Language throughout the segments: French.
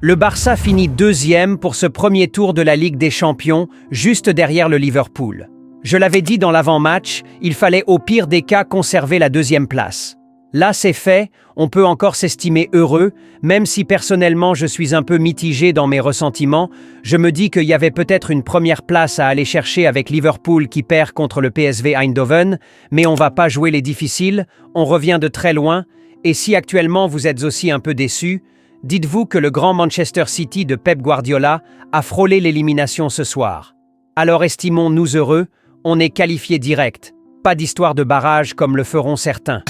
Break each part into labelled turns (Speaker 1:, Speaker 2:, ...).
Speaker 1: Le Barça finit deuxième pour ce premier tour de la Ligue des Champions, juste derrière le Liverpool. Je l'avais dit dans l'avant-match, il fallait au pire des cas conserver la deuxième place. Là, c'est fait, on peut encore s'estimer heureux, même si personnellement je suis un peu mitigé dans mes ressentiments. Je me dis qu'il y avait peut-être une première place à aller chercher avec Liverpool qui perd contre le PSV Eindhoven, mais on va pas jouer les difficiles, on revient de très loin, et si actuellement vous êtes aussi un peu déçus, dites-vous que le grand Manchester City de Pep Guardiola a frôlé l'élimination ce soir. Alors estimons-nous heureux, on est qualifié direct. Pas d'histoire de barrage comme le feront certains.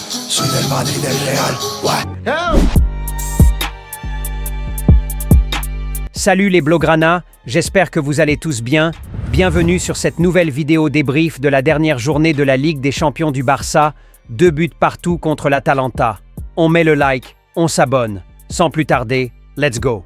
Speaker 1: Salut les Blaugrana, j'espère que vous allez tous bien. Bienvenue sur cette nouvelle vidéo débrief de la dernière journée de la Ligue des Champions du Barça. 2 buts partout contre l'Atalanta. On met le like, on s'abonne. Sans plus tarder, let's go!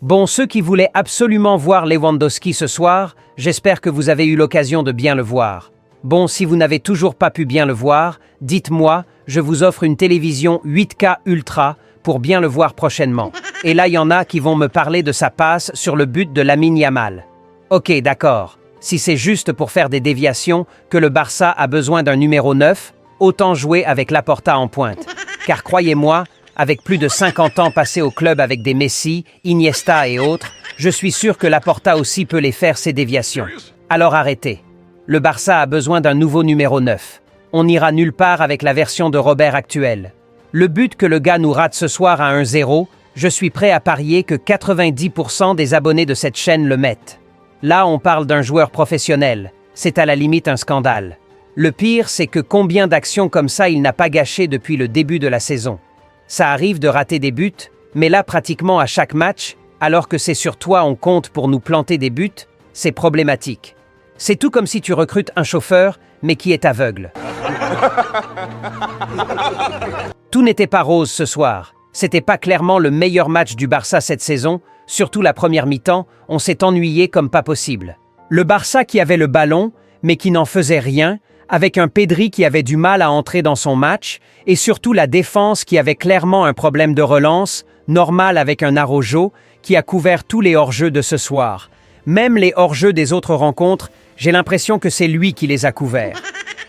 Speaker 1: Bon, ceux qui voulaient absolument voir Lewandowski ce soir, j'espère que vous avez eu l'occasion de bien le voir. Bon, si vous n'avez toujours pas pu bien le voir, dites-moi, je vous offre une télévision 8K Ultra pour bien le voir prochainement. Et là, il y en a qui vont me parler de sa passe sur le but de Lamine Yamal. Ok, d'accord. Si c'est juste pour faire des déviations que le Barça a besoin d'un numéro 9, autant jouer avec Laporta en pointe. Car croyez-moi, avec plus de 50 ans passés au club avec des Messi, Iniesta et autres, je suis sûr que Laporta aussi peut les faire ces déviations. Alors arrêtez. Le Barça a besoin d'un nouveau numéro 9. On n'ira nulle part avec la version de Robert actuelle. Le but que le gars nous rate ce soir à 1-0, je suis prêt à parier que 90% des abonnés de cette chaîne le mettent. Là, on parle d'un joueur professionnel. C'est à la limite un scandale. Le pire, c'est que combien d'actions comme ça il n'a pas gâché depuis le début de la saison. Ça arrive de rater des buts, mais là pratiquement à chaque match, alors que c'est sur toi on compte pour nous planter des buts, c'est problématique. C'est tout comme si tu recrutes un chauffeur, mais qui est aveugle. Tout n'était pas rose ce soir. C'était pas clairement le meilleur match du Barça cette saison, surtout la première mi-temps, on s'est ennuyé comme pas possible. Le Barça qui avait le ballon, mais qui n'en faisait rien, avec un Pedri qui avait du mal à entrer dans son match, et surtout la défense qui avait clairement un problème de relance, normal avec un Araujo, qui a couvert tous les hors-jeux de ce soir. Même les hors-jeux des autres rencontres, j'ai l'impression que c'est lui qui les a couverts.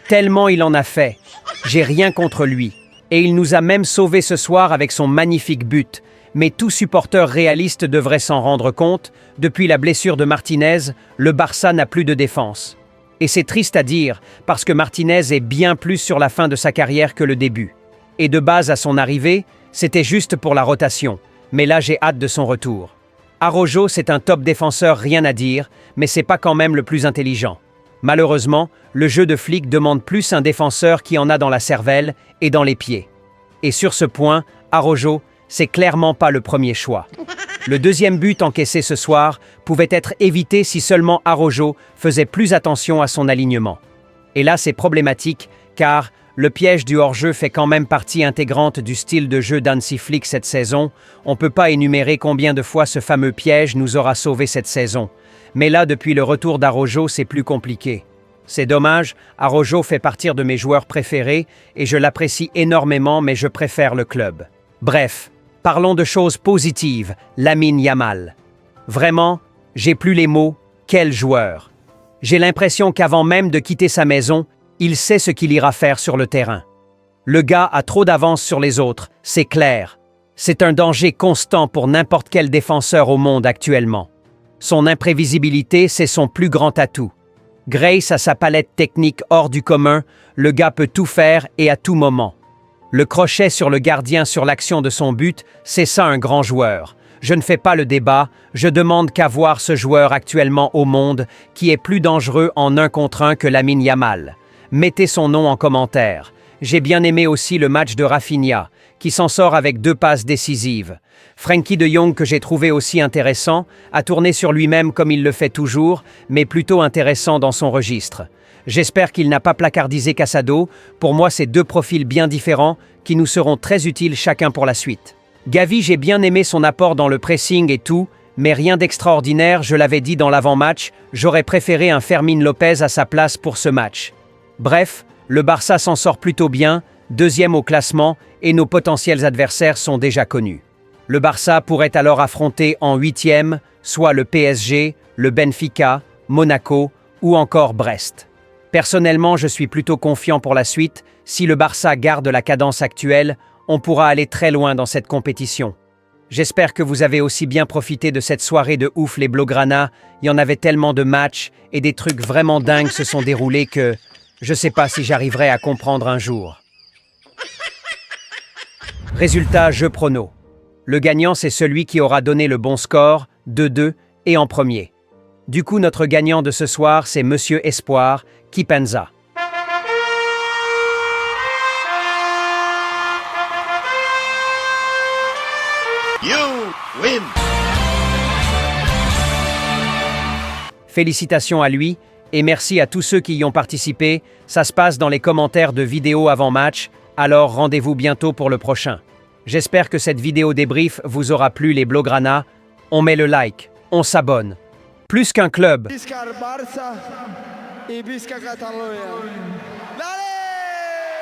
Speaker 1: Tellement il en a fait. J'ai rien contre lui. Et il nous a même sauvés ce soir avec son magnifique but. Mais tout supporter réaliste devrait s'en rendre compte, depuis la blessure de Martinez, le Barça n'a plus de défense. Et c'est triste à dire, parce que Martinez est bien plus sur la fin de sa carrière que le début. Et de base à son arrivée, c'était juste pour la rotation. Mais là, j'ai hâte de son retour. Araujo, c'est un top défenseur, rien à dire, mais c'est pas quand même le plus intelligent. Malheureusement, le jeu de flic demande plus un défenseur qui en a dans la cervelle et dans les pieds. Et sur ce point, Araujo, c'est clairement pas le premier choix. Le deuxième but encaissé ce soir pouvait être évité si seulement Araujo faisait plus attention à son alignement. Et là, c'est problématique, car le piège du hors-jeu fait quand même partie intégrante du style de jeu d'Hansi Flick cette saison. On peut pas énumérer combien de fois ce fameux piège nous aura sauvés cette saison. Mais là, depuis le retour d'Araujo, c'est plus compliqué. C'est dommage, Araujo fait partie de mes joueurs préférés et je l'apprécie énormément, mais je préfère le club. Bref. Parlons de choses positives, Lamine Yamal. Vraiment, j'ai plus les mots, quel joueur. J'ai l'impression qu'avant même de quitter sa maison, il sait ce qu'il ira faire sur le terrain. Le gars a trop d'avance sur les autres, c'est clair. C'est un danger constant pour n'importe quel défenseur au monde actuellement. Son imprévisibilité, c'est son plus grand atout. Grâce à sa palette technique hors du commun, le gars peut tout faire et à tout moment. Le crochet sur le gardien sur l'action de son but, c'est ça un grand joueur. Je ne fais pas le débat, je demande qu'à voir ce joueur actuellement au monde qui est plus dangereux en 1 contre 1 que Lamine Yamal. Mettez son nom en commentaire. J'ai bien aimé aussi le match de Rafinha, qui s'en sort avec 2 passes décisives. Frenkie de Jong, que j'ai trouvé aussi intéressant, a tourné sur lui-même comme il le fait toujours, mais plutôt intéressant dans son registre. J'espère qu'il n'a pas placardisé Casado. Pour moi, c'est 2 profils bien différents qui nous seront très utiles chacun pour la suite. Gavi, j'ai bien aimé son apport dans le pressing et tout, mais rien d'extraordinaire, je l'avais dit dans l'avant-match, j'aurais préféré un Fermín López à sa place pour ce match. Bref, le Barça s'en sort plutôt bien, deuxième au classement et nos potentiels adversaires sont déjà connus. Le Barça pourrait alors affronter en huitième, soit le PSG, le Benfica, Monaco ou encore Brest. Personnellement, je suis plutôt confiant pour la suite. Si le Barça garde la cadence actuelle, on pourra aller très loin dans cette compétition. J'espère que vous avez aussi bien profité de cette soirée de ouf les Blaugrana. Il y en avait tellement de matchs et des trucs vraiment dingues se sont déroulés que je sais pas si j'arriverai à comprendre un jour. Résultat, jeu prono. Le gagnant, c'est celui qui aura donné le bon score, 2-2, et en premier. Du coup, notre gagnant de ce soir, c'est Monsieur Espoir, Kipenza.
Speaker 2: You win!
Speaker 1: Félicitations à lui et merci à tous ceux qui y ont participé. Ça se passe dans les commentaires de vidéos avant match, alors rendez-vous bientôt pour le prochain. J'espère que cette vidéo débrief vous aura plu les Blaugrana. On met le like, on s'abonne. Plus qu'un club.
Speaker 3: Visca Barça et Visca Catalunya.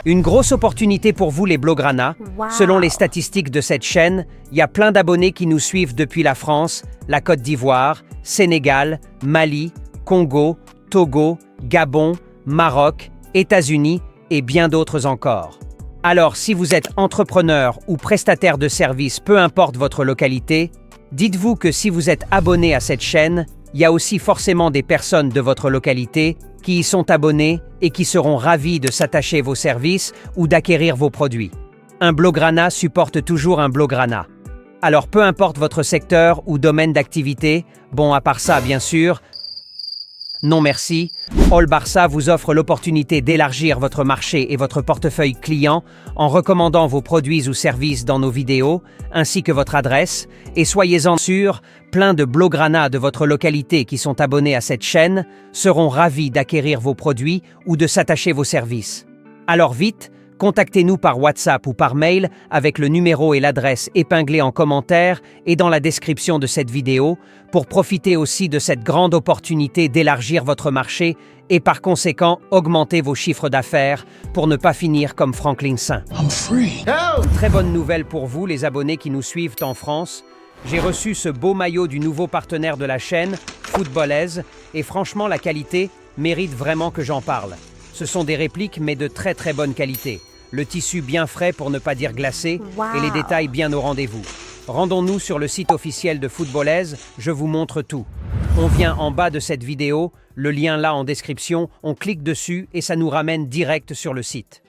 Speaker 1: Une grosse opportunité pour vous les Blaugrana.
Speaker 4: Wow.
Speaker 1: Selon les statistiques de cette chaîne, il y a plein d'abonnés qui nous suivent depuis la France, la Côte d'Ivoire, Sénégal, Mali, Congo, Togo, Gabon, Maroc, États-Unis et bien d'autres encore. Alors, si vous êtes entrepreneur ou prestataire de services, peu importe votre localité, dites-vous que si vous êtes abonné à cette chaîne, il y a aussi forcément des personnes de votre localité qui y sont abonnés et qui seront ravis de s'attacher vos services ou d'acquérir vos produits. Un Blaugrana supporte toujours un Blaugrana. Alors peu importe votre secteur ou domaine d'activité, bon à part ça bien sûr, non merci, All Barça vous offre l'opportunité d'élargir votre marché et votre portefeuille client en recommandant vos produits ou services dans nos vidéos, ainsi que votre adresse, et soyez-en sûrs, plein de Blaugrana de votre localité qui sont abonnés à cette chaîne seront ravis d'acquérir vos produits ou de s'attacher vos services. Alors vite, contactez-nous par WhatsApp ou par mail avec le numéro et l'adresse épinglés en commentaire et dans la description de cette vidéo pour profiter aussi de cette grande opportunité d'élargir votre marché et par conséquent augmenter vos chiffres d'affaires pour ne pas finir comme Franklin Saint. Très bonne nouvelle pour vous les abonnés qui nous suivent en France. J'ai reçu ce beau maillot du nouveau partenaire de la chaîne, Footballaise, et franchement la qualité mérite vraiment que j'en parle. Ce sont des répliques mais de très très bonne qualité. Le tissu bien frais pour ne pas dire glacé et les détails bien au rendez-vous. Rendons-nous sur le site officiel de Footballaise, je vous montre tout. On vient en bas de cette vidéo, le lien là en description, on clique dessus et ça nous ramène direct sur le site.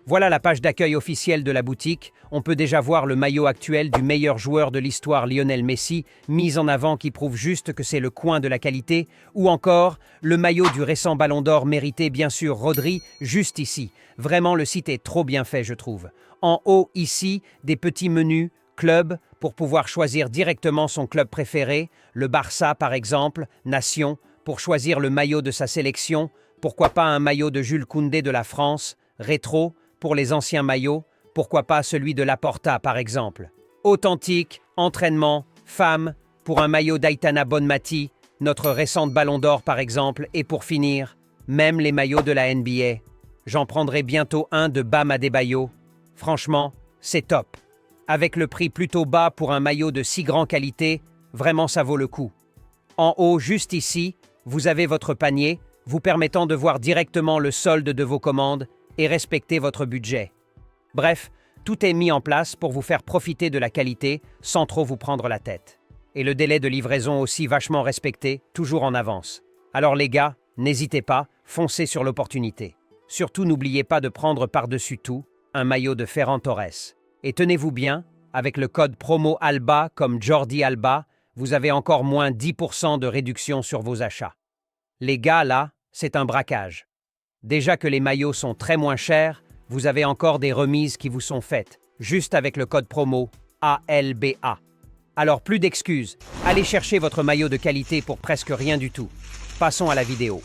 Speaker 1: Voilà la page d'accueil officielle de la boutique. On peut déjà voir le maillot actuel du meilleur joueur de l'histoire Lionel Messi, mis en avant qui prouve juste que c'est le coin de la qualité, ou encore le maillot du récent Ballon d'Or mérité bien sûr Rodri, juste ici. Vraiment le site est trop bien fait je trouve. En haut ici, des petits menus, club, pour pouvoir choisir directement son club préféré, le Barça par exemple, Nation, pour choisir le maillot de sa sélection, pourquoi pas un maillot de Jules Koundé de la France, rétro, pour les anciens maillots, pourquoi pas celui de Laporta par exemple. Authentique, entraînement, femme, pour un maillot d'Aitana Bonmati, notre récente Ballon d'Or par exemple, et pour finir, même les maillots de la NBA. J'en prendrai bientôt un de Bam Adebayo. Franchement, c'est top. Avec le prix plutôt bas pour un maillot de si grande qualité, vraiment ça vaut le coup. En haut, juste ici, vous avez votre panier, vous permettant de voir directement le solde de vos commandes et respecter votre budget. Bref, tout est mis en place pour vous faire profiter de la qualité sans trop vous prendre la tête. Et le délai de livraison aussi vachement respecté, toujours en avance. Alors les gars, n'hésitez pas, foncez sur l'opportunité. Surtout n'oubliez pas de prendre par-dessus tout un maillot de Ferran Torres. Et tenez-vous bien, avec le code promo ALBA comme Jordi Alba, vous avez encore moins 10% de réduction sur vos achats. Les gars, là, c'est un braquage. Déjà que les maillots sont très moins chers, vous avez encore des remises qui vous sont faites, juste avec le code promo ALBA. Alors plus d'excuses, allez chercher votre maillot de qualité pour presque rien du tout. Passons à la vidéo.